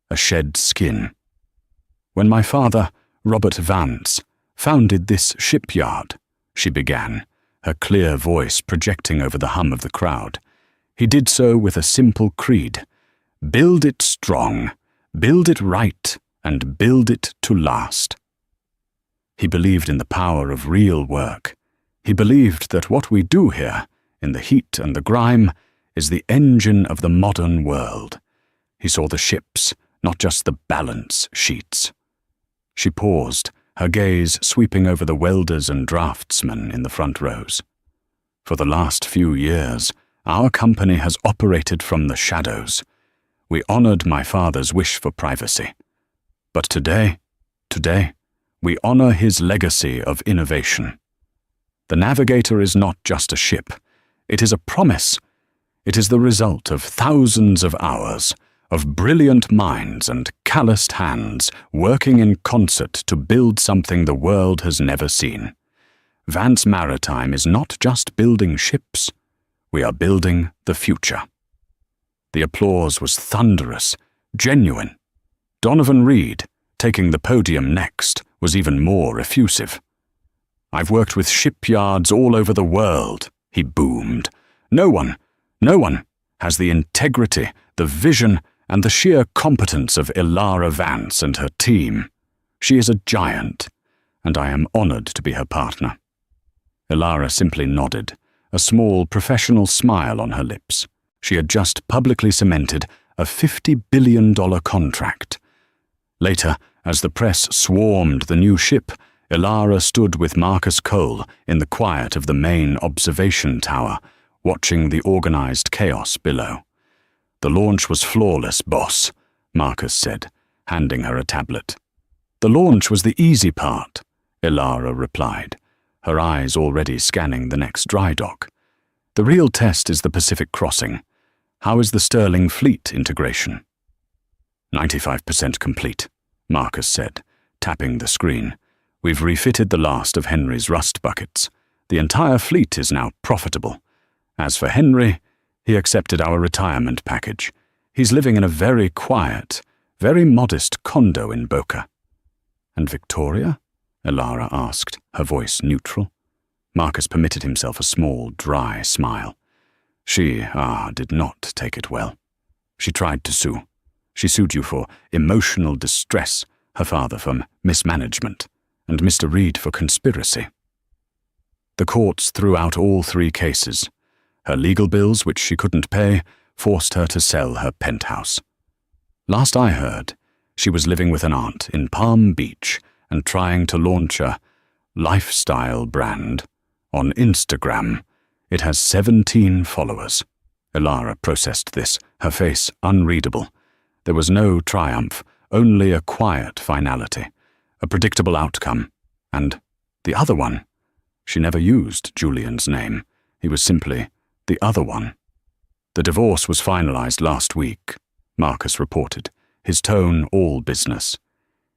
a shed skin. When my father, Robert Vance, founded this shipyard, she began, her clear voice projecting over the hum of the crowd. He did so with a simple creed: build it strong, build it right, and build it to last. He believed in the power of real work. He believed that what we do here, in the heat and the grime, is the engine of the modern world. He saw the ships, not just the balance sheets. She paused, her gaze sweeping over the welders and draftsmen in the front rows. For the last few years, our company has operated from the shadows. We honored my father's wish for privacy. But today, we honor his legacy of innovation. The Navigator is not just a ship. It is a promise. It is the result of thousands of hours, of brilliant minds and calloused hands working in concert to build something the world has never seen. Vance Maritime is not just building ships. We are building the future. The applause was thunderous, genuine. Donovan Reed, taking the podium next, was even more effusive. I've worked with shipyards all over the world, he boomed. No one has the integrity, the vision, and the sheer competence of Ilara Vance and her team. She is a giant, and I am honored to be her partner." Ilara simply nodded, a small professional smile on her lips. She had just publicly cemented a $50 billion contract. Later, as the press swarmed the new ship, Ilara stood with Marcus Cole in the quiet of the main observation tower, watching the organized chaos below. "The launch was flawless, boss," Marcus said, handing her a tablet. "The launch was the easy part," Ilara replied, her eyes already scanning the next dry dock. "The real test is the Pacific crossing. How is the Sterling fleet integration?" 95% complete, Marcus said, tapping the screen. "We've refitted the last of Henry's rust buckets. The entire fleet is now profitable. As for Henry, he accepted our retirement package. He's living in a very quiet, very modest condo in Boca." "And Victoria?" Ilara asked, her voice neutral. Marcus permitted himself a small, dry smile. She did not take it well. She tried to sue. She sued you for emotional distress, her father for mismanagement, and Mr. Reed for conspiracy. The courts threw out all 3 cases. Her legal bills, which she couldn't pay, forced her to sell her penthouse. Last I heard, she was living with an aunt in Palm Beach and trying to launch a lifestyle brand on Instagram. It has 17 followers. Ilara processed this, her face unreadable. There was no triumph, only a quiet finality, a predictable outcome. And the other one? She never used Julian's name. He was simply the other one. "The divorce was finalized last week," Marcus reported, his tone all business.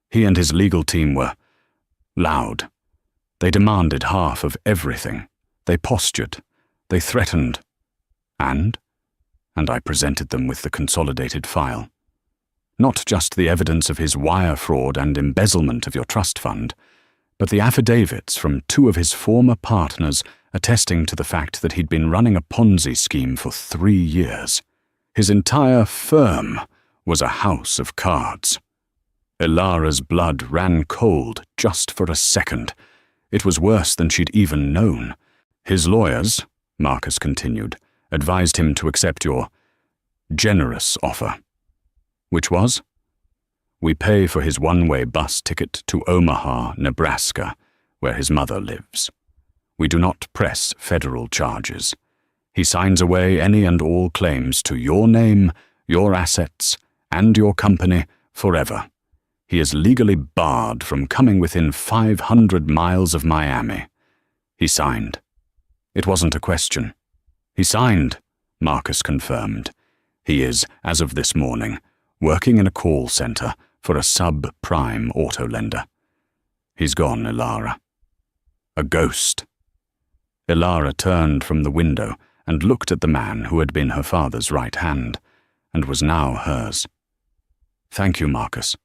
He and his legal team were loud. They demanded half of everything. They postured. They threatened. And I presented them with the consolidated file. Not just the evidence of his wire fraud and embezzlement of your trust fund, but the affidavits from 2 of his former partners attesting to the fact that he'd been running a Ponzi scheme for 3 years. His entire firm was a house of cards. Ilara's blood ran cold just for a second. It was worse than she'd even known. His lawyers, Marcus continued, advised him to accept your generous offer. Which was? We pay for his one-way bus ticket to Omaha, Nebraska, where his mother lives. We do not press federal charges. He signs away any and all claims to your name, your assets, and your company forever. He is legally barred from coming within 500 miles of Miami. He signed. It wasn't a question. He signed, Marcus confirmed. He is, as of this morning, working in a call center for a subprime auto lender. He's gone, Ilara. A ghost. Ilara turned from the window and looked at the man who had been her father's right hand, and was now hers. Thank you, Marcus.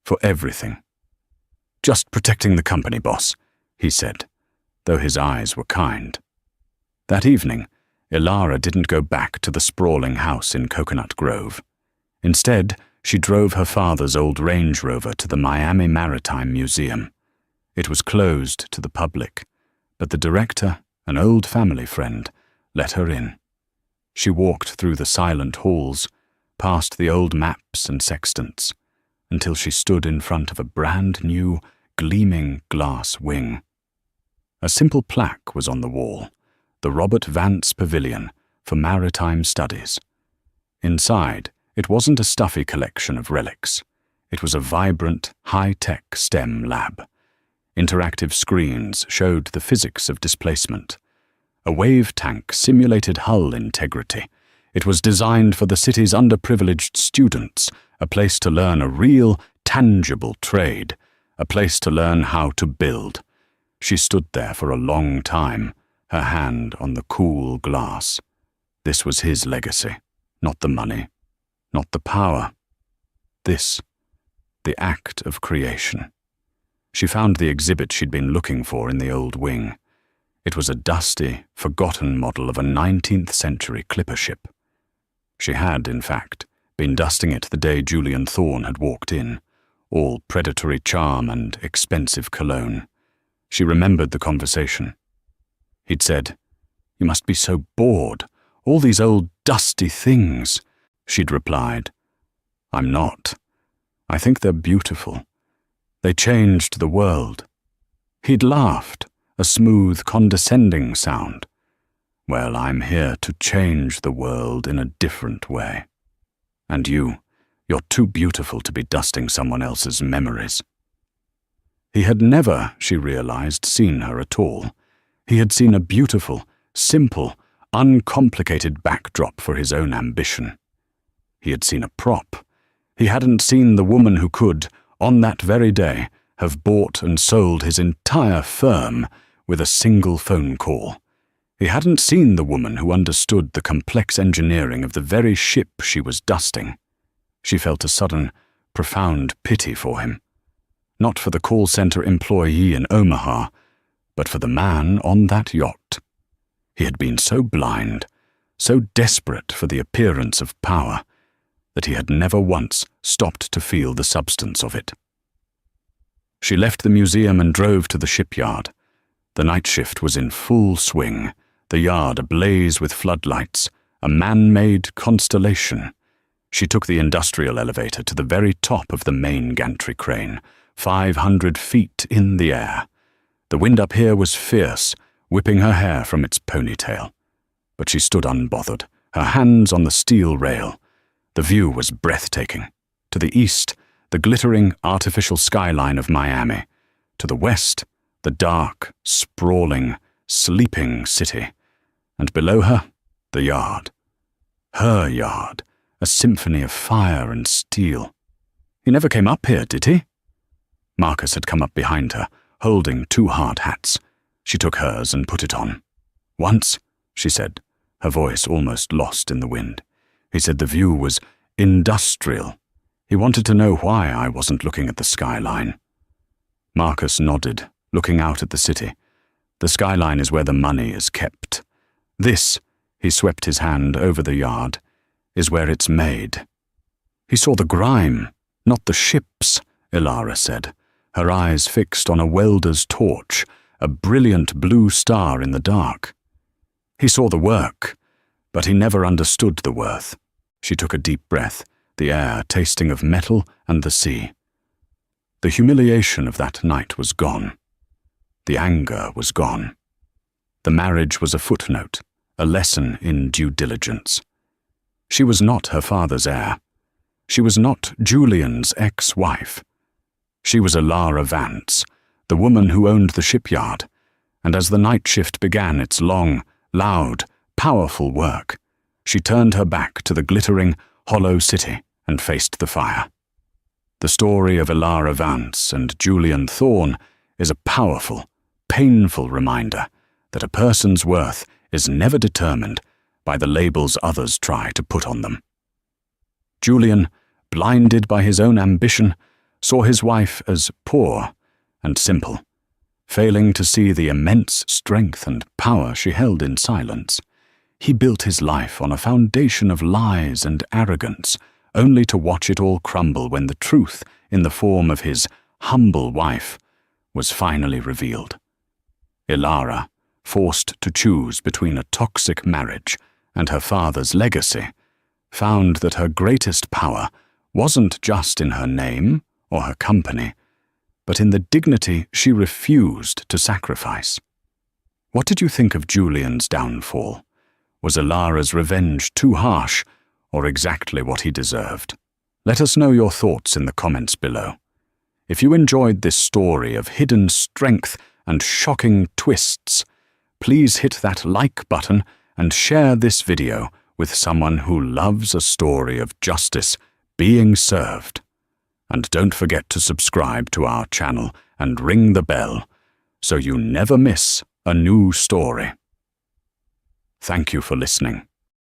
For everything. Just protecting the company, boss, he said, though his eyes were kind. That evening, Ilara didn't go back to the sprawling house in Coconut Grove. Instead, she drove her father's old Range Rover to the Miami Maritime Museum. It was closed to the public, but the director, an old family friend, let her in. She walked through the silent halls, past the old maps and sextants, until she stood in front of a brand-new, gleaming glass wing. A simple plaque was on the wall, the Robert Vance Pavilion for Maritime Studies. Inside, it wasn't a stuffy collection of relics. It was a vibrant, high-tech STEM lab. Interactive screens showed the physics of displacement. A wave tank simulated hull integrity. It was designed for the city's underprivileged students, a place to learn a real, tangible trade, a place to learn how to build. She stood there for a long time, her hand on the cool glass. This was his legacy, not the money, not the power. This, the act of creation. She found the exhibit she'd been looking for in the old wing. It was a dusty, forgotten model of a 19th century clipper ship. She had, in fact, been dusting it the day Julian Thorne had walked in, all predatory charm and expensive cologne. She remembered the conversation. He'd said, "You must be so bored. All these old dusty things." She'd replied, "I'm not. I think they're beautiful. They changed the world." He'd laughed, a smooth, condescending sound. "Well, I'm here to change the world in a different way. And you're too beautiful to be dusting someone else's memories." He had never, she realized, seen her at all. He had seen a beautiful, simple, uncomplicated backdrop for his own ambition. He had seen a prop. He hadn't seen the woman who could, on that very day, have bought and sold his entire firm with a single phone call. He hadn't seen the woman who understood the complex engineering of the very ship she was dusting. She felt a sudden, profound pity for him. Not for the call center employee in Omaha, but for the man on that yacht. He had been so blind, so desperate for the appearance of power, that he had never once stopped to feel the substance of it. She left the museum and drove to the shipyard. The night shift was in full swing, the yard ablaze with floodlights, a man-made constellation. She took the industrial elevator to the very top of the main gantry crane, 500 feet in the air. The wind up here was fierce, whipping her hair from its ponytail. But she stood unbothered, her hands on the steel rail. The view was breathtaking. To the east, the glittering artificial skyline of Miami. To the west, the dark, sprawling, sleeping city. And below her, the yard. Her yard, a symphony of fire and steel. "He never came up here, did he?" Marcus had come up behind her, holding 2 hard hats. She took hers and put it on. "Once," she said, her voice almost lost in the wind. "He said the view was industrial. He wanted to know why I wasn't looking at the skyline." Marcus nodded, looking out at the city. "The skyline is where the money is kept. This," he swept his hand over the yard, "is where it's made." "He saw the grime, not the ships," Ilara said, her eyes fixed on a welder's torch, a brilliant blue star in the dark. "He saw the work, but he never understood the worth." She took a deep breath, the air tasting of metal and the sea. The humiliation of that night was gone. The anger was gone. The marriage was a footnote, a lesson in due diligence. She was not her father's heir. She was not Julian's ex-wife. She was Ilara Vance, the woman who owned the shipyard, and as the night shift began its long, loud, powerful work, she turned her back to the glittering, hollow city and faced the fire. The story of Ilara Vance and Julian Thorne is a powerful, painful reminder that a person's worth is never determined by the labels others try to put on them. Julian, blinded by his own ambition, saw his wife as poor and simple, failing to see the immense strength and power she held in silence. He built his life on a foundation of lies and arrogance, only to watch it all crumble when the truth, in the form of his humble wife, was finally revealed. Ilara, forced to choose between a toxic marriage and her father's legacy, found that her greatest power wasn't just in her name or her company, but in the dignity she refused to sacrifice. What did you think of Julian's downfall? Was Ilara's revenge too harsh, or exactly what he deserved? Let us know your thoughts in the comments below. If you enjoyed this story of hidden strength and shocking twists, please hit that like button and share this video with someone who loves a story of justice being served. And don't forget to subscribe to our channel and ring the bell so you never miss a new story. Thank you for listening.